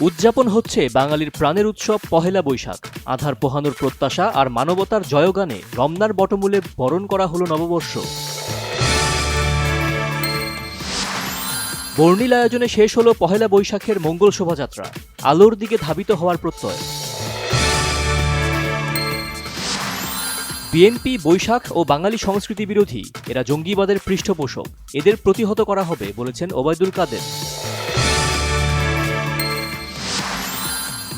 উদযাপন হচ্ছে বাঙালির প্রাণের উৎসব পহেলা বৈশাখ। আধার পোহানোর প্রত্যাশা আর মানবতার জয়গানে রমনার বটমূলে বরণ করা হলো নববর্ষ। বর্ণিল আয়োজনে শেষ হলো পহেলা বৈশাখের মঙ্গল শোভাযাত্রা, আলোর দিকে ধাবিত হওয়ার প্রত্যয়। বিএনপি বৈশাখ ও বাঙালি সংস্কৃতি বিরোধী, এরা জঙ্গিবাদের পৃষ্ঠপোষক, এদের প্রতিহত করা হবে বলেছেন ওবায়দুল কাদের।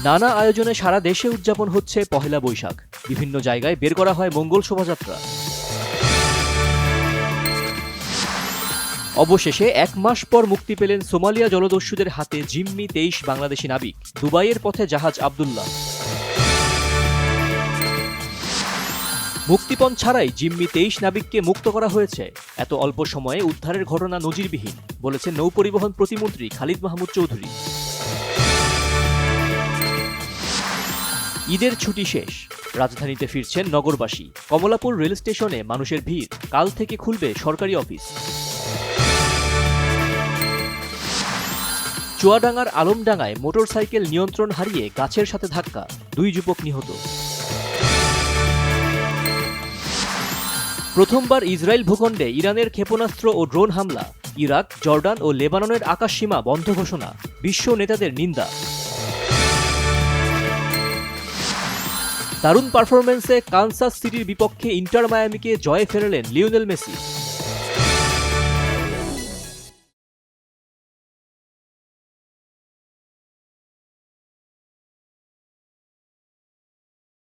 নানা আয়োজনে সারা দেশে উদযাপন হচ্ছে পহেলা বৈশাখ। বিভিন্ন জায়গায় বের করা হয় মঙ্গল শোভাযাত্রা। অবশেষে 1 মাস পর মুক্তি পেলেন সোমালিয়া জলদস্যুদের হাতে জিম্মি 23 বাংলাদেশি নাবিক, দুবাইয়ের পথে জাহাজ আব্দুল্লাহ। মুক্তিপণ ছাড়াই জিম্মি 23 নাবিককে মুক্ত করা হয়েছে। এত অল্প সময়ে উদ্ধারের ঘটনা নজিরবিহীন, বলেছেন নৌপরিবহন প্রতিমন্ত্রী খালিদ মাহমুদ চৌধুরী। ঈদের ছুটি শেষ, রাজধানীতে ফিরছেন নগরবাসী। কমলাপুর রেল স্টেশনে মানুষের ভিড়, কাল থেকে খুলবে সরকারি অফিস। চুয়াডাঙ্গার আলমডাঙ্গায় মোটরসাইকেল নিয়ন্ত্রণ হারিয়ে গাছের সাথে ধাক্কা, 2 যুবক নিহত। প্রথমবার ইসরায়েল ভূখণ্ডে ইরানের ক্ষেপণাস্ত্র ও ড্রোন হামলা, ইরাক, জর্ডান ও লেবাননের আকাশসীমা বন্ধ ঘোষণা, বিশ্ব নেতাদের নিন্দা। দারুণ পারফরম্যান্সে কানসাস সিটির বিপক্ষে ইন্টার মায়ামিকে জয়ে ফেরালেন লিওনেল মেসি।